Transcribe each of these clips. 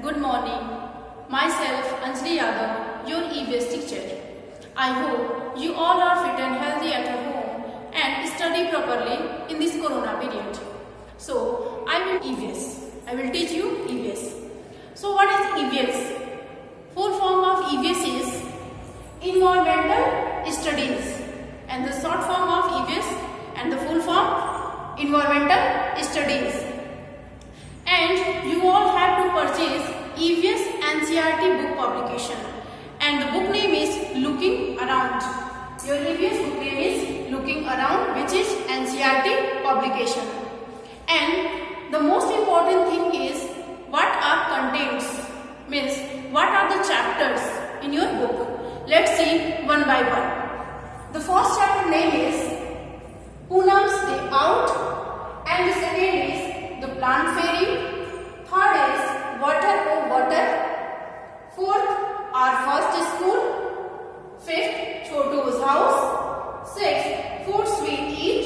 good morning. Myself Anjali Yadav, your EVS teacher. I hope you all are fit and healthy at home and study properly in this corona period. So, I will teach you EVS. So, what is EVS? Full form of EVS is Environmental Studies, and the short form of EVS and the full form Environmental Studies. And you all have to purchase EVS NCERT book publication, and the book name is Looking Around. Your EVS book name is Looking Around, which is NCERT publication. And the most important thing is what are contents, means what are the chapters in your book. Let's see one by one. The first chapter name is Poonam's Day Out, and the second is The Plant Fairy. Third is Water Oh Water. Fourth, Our First School. Fifth, Chotu's House. Sixth, Foods We Eat.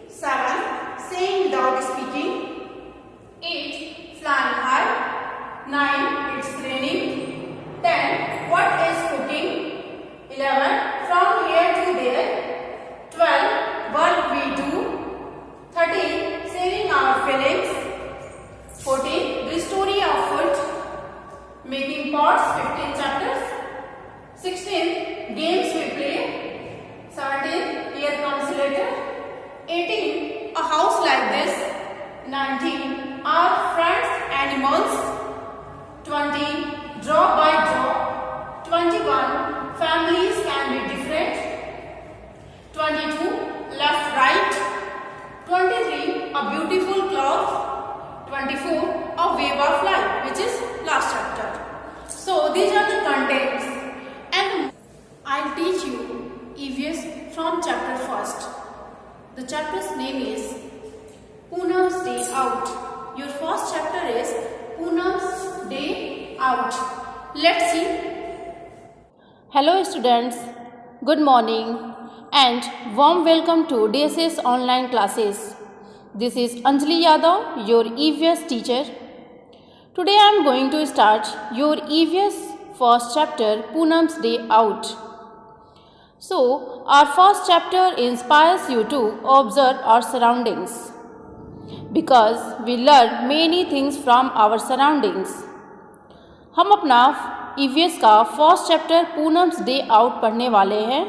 7, Saying Without Speaking. 8, Flying High. 9, It's Raining. 10, What is Cooking. 11, From Here to There. 12, Work We Do. 13, Saving Our Feelings. 14, The Story of Food. Making Pots, 15 chapters. 16, Games We Play. 17, Here Comes Later. 18, A House Like This. 19, Our Friends Animals. 20, Draw by Draw. 21, Families Can Be Different. 22, Left Right. 23, A Beautiful Cloth. 24, A Wave of Life, which is last chapter. So these are the contents, and I'll teach you EVS from chapter first. The chapter's name is Poonam's Day Out. Your first chapter is Poonam's Day Out. Let's see. Hello students, good morning and warm welcome to DSS online classes. This is Anjali Yadav, your EVS teacher. Today I am going to start your EVS first chapter, Poonam's Day Out. So, our first chapter inspires you to observe our surroundings, because we learn many things from our surroundings. हम अपना EVS का first chapter Poonam's day out पढ़ने वाले हैं,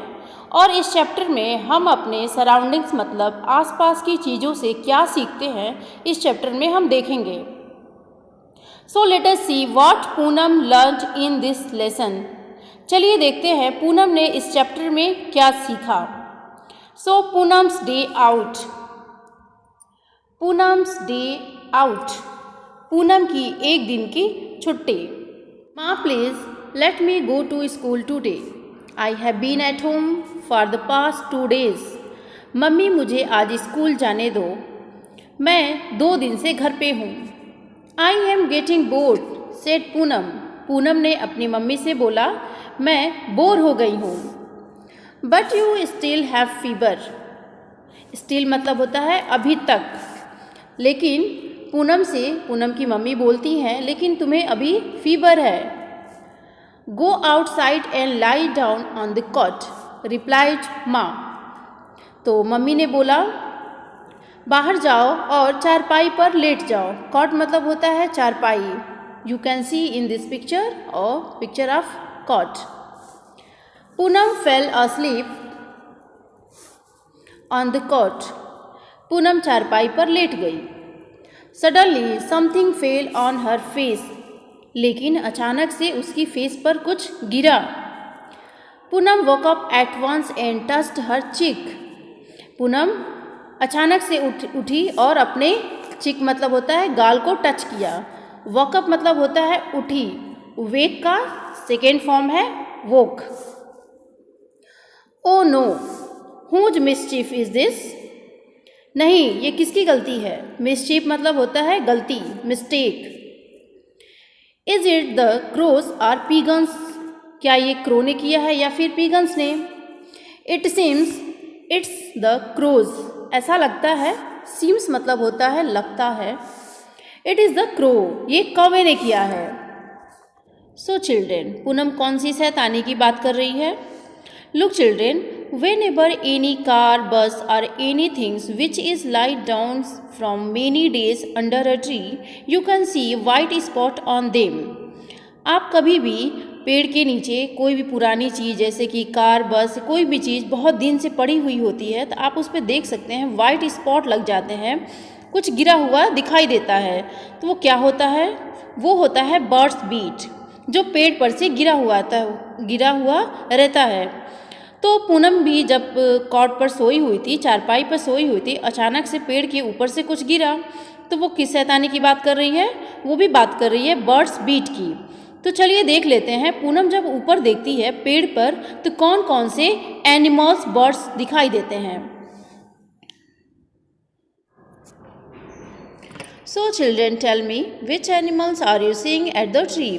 और इस chapter में हम अपने सराउंडिंग्स मतलब आसपास की चीज़ों से क्या सीखते हैं इस चैप्टर में हम देखेंगे. So let us see what Poonam learned in this lesson. चलिए देखते हैं पूनम ने इस चैप्टर में क्या सीखा. So Poonam's day out. Poonam's day out, Poonam की एक दिन की छुट्टी. माँ please let me go to school today. I have been at home for the past 2 days. Mummy मुझे आज स्कूल जाने दो, मैं 2 दिन से घर पे हूँ. I am getting bored, said Poonam. Poonam ने अपनी मम्मी से बोला, मैं बोर हो गई हूँ. But you still have fever. Still मतलब होता है अभी तक. लेकिन पूनम की मम्मी बोलती हैं, लेकिन तुम्हें अभी फीवर है. Go outside and lie down on the cot, replied माँ. तो मम्मी ने बोला, बाहर जाओ और चारपाई पर लेट जाओ. कॉट मतलब होता है चारपाई. You can see in this picture और picture of cot. Poonam fell asleep on the cot. Poonam चारपाई पर लेट गई. Suddenly something fell on her face. लेकिन अचानक से उसकी फेस पर कुछ गिरा. Poonam woke up at once and touched her cheek. Poonam अचानक से उठी और अपने चिक मतलब होता है गाल को टच किया. woke up मतलब होता है उठी. wake का सेकेंड फॉर्म है woke. oh no, whose mischief is this? नहीं, ये किसकी गलती है. mischief मतलब होता है गलती, mistake. Is it the crows or pigeons? क्या ये क्रो ने किया है या फिर पिगन्स ने. It seems it's the crows. ऐसा लगता है. seems मतलब होता है लगता है. It is the crow. ये कौवे ने किया है. सो चिल्ड्रेन, पूनम कौन सी शैतानी की बात कर रही है? Look children, whenever any car, bus or anything which is lied down from many days under a tree, you can see white spot on them. आप कभी भी पेड़ के नीचे कोई भी पुरानी चीज़ जैसे कि कार, बस, कोई भी चीज़ बहुत दिन से पड़ी हुई होती है तो आप उस पर देख सकते हैं वाइट स्पॉट लग जाते हैं, कुछ गिरा हुआ दिखाई देता है। तो वो क्या होता है? वो होता है बर्ड्स बीट, जो पेड़ पर से गिरा हुआ रहता है। तो पूनम भी जब कॉट पर सोई हुई थी, चारपाई पर सोई हुई थी, अचानक से पेड़ के ऊपर से कुछ गिरा। तो वो किस शैतानी की बात कर रही है? वो भी बात कर रही है बर्ड्स बीट की। तो चलिए देख लेते हैं, पूनम जब ऊपर देखती है पेड़ पर तो कौन कौन से एनिमल्स, बर्ड्स दिखाई देते हैं। So children tell me which animals are you seeing at the tree.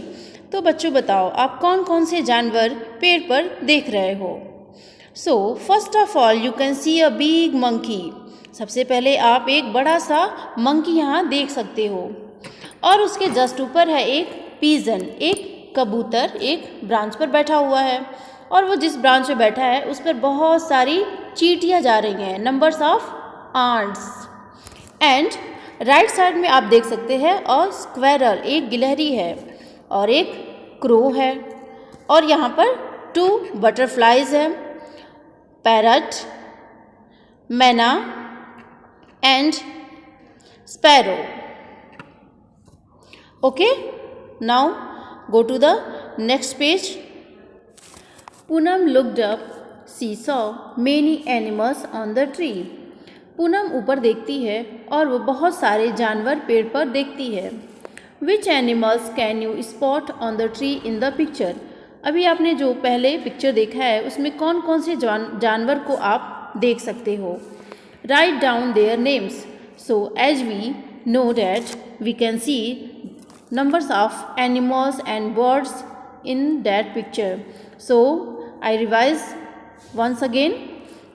तो बच्चों बताओ आप कौन कौन से जानवर पेड़ पर देख रहे हो। So first of all you can C a big monkey. सबसे पहले आप एक बड़ा सा मंकी यहाँ देख सकते हो और उसके जस्ट ऊपर है एक पीजन, एक कबूतर एक ब्रांच पर बैठा हुआ है और वो जिस ब्रांच पे बैठा है उस पर बहुत सारी चींटियाँ जा रही हैं, numbers of ants. And right side में आप देख सकते हैं और स्क्वेरल, एक गिलहरी है और एक क्रो है और यहाँ पर 2 बटरफ्लाइज हैं, parrot, myna and sparrow. Okay, now go to the next page. Poonam looked up, she saw many animals on the tree. Poonam ऊपर देखती है और वो बहुत सारे जानवर पेड़ पर देखती है। Which animals can you spot on the tree in the picture. अभी आपने जो पहले पिक्चर देखा है उसमें कौन कौन से जानवर को आप देख सकते हो। Write down their names. So as we know that we can see numbers of animals and birds in that picture. So I revise once again: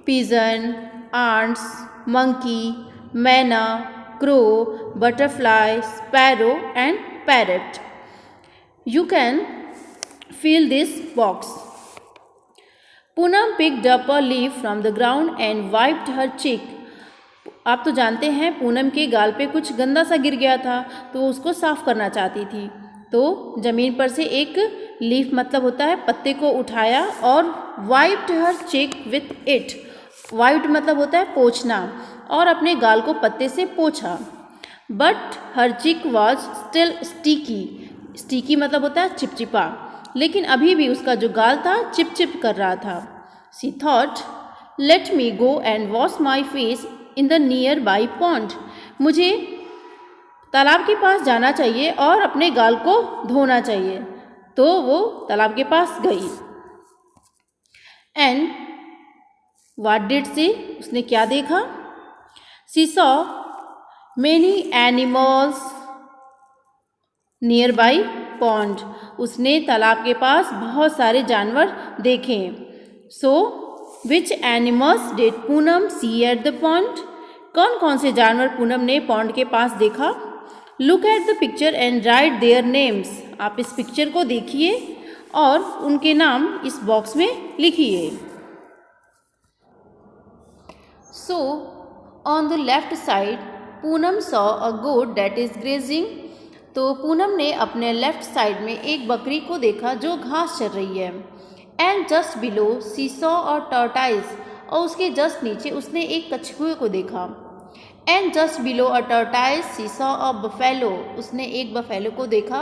pigeon, ants, monkey, मैना, crow, butterfly, sparrow and parrot. You can fill this box. Poonam picked up a leaf from the ground and wiped her cheek. आप तो जानते हैं पूनम के गाल पे कुछ गंदा सा गिर गया था तो वो उसको साफ़ करना चाहती थी। तो ज़मीन पर से एक लीफ मतलब होता है पत्ते को उठाया और wiped her cheek with it. Wiped मतलब होता है पोंछना और अपने गाल को पत्ते से पोंछा। But her cheek was still sticky. Sticky मतलब होता है चिपचिपा, लेकिन अभी भी उसका जो गाल था चिप चिप कर रहा था। She thought let me go and wash my face in the nearby pond. मुझे तालाब के पास जाना चाहिए और अपने गाल को धोना चाहिए। तो वो तालाब के पास गई। एंड व्हाट डिड सी, उसने क्या देखा? She saw many animals nearby pond. उसने तालाब के पास बहुत सारे जानवर देखे। So which animals did Poonam see at the pond. कौन कौन से जानवर पूनम ने पॉन्ड के पास देखा? Look at the picture and right their names. आप इस पिक्चर को देखिए और उनके नाम इस बॉक्स में लिखिए। So on the left side Poonam saw a goat that is grazing. तो पूनम ने अपने लेफ्ट साइड में एक बकरी को देखा जो घास चर रही है। And just below she saw a tortoise. और उसके जस्ट नीचे उसने एक कछुए को देखा। And just below a tortoise she saw a buffalo. उसने एक बफेलो को देखा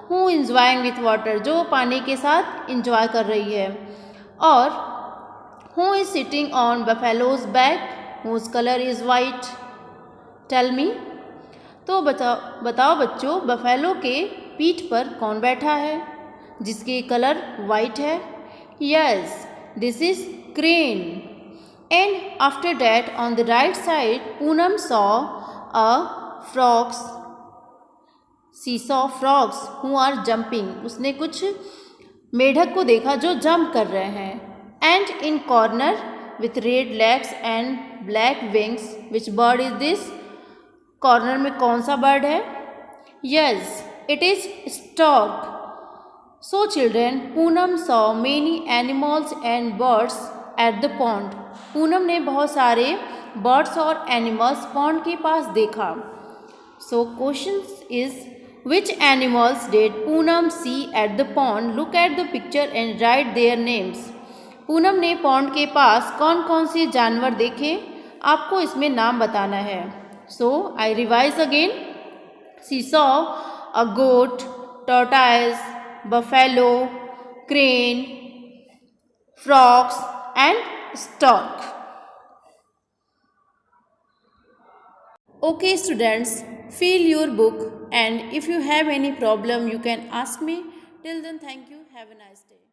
हु इंजॉइंग विथ वाटर, जो पानी के साथ इंजॉय कर रही है। और who is sitting on buffalo's back whose colour is white. Tell me. तो बताओ बच्चों, बफेलो के पीठ पर कौन बैठा है जिसके कलर वाइट है? Yes, this is crane. And after that on the right side Poonam saw a frogs. She saw frogs who are jumping. उसने कुछ मेढक को देखा जो जंप कर रहे हैं। And in corner with red legs and black wings, which bird is this? Corner में कौन सा बर्ड है? Yes, it is stork. So children, Poonam saw many animals and birds at the pond. Poonam ने बहुत सारे बर्ड्स और animals pond के पास देखा. So question is, which animals did Poonam see at the pond? Look at the picture and write their names. Poonam ने pond के पास कौन कौन से जानवर देखे, आपको इसमें नाम बताना है. So I revise again. She saw a goat, tortoise, buffalo, crane, frogs and stork. Okay students, fill your book, and if you have any problem you can ask me. Till then, thank you. Have a nice day.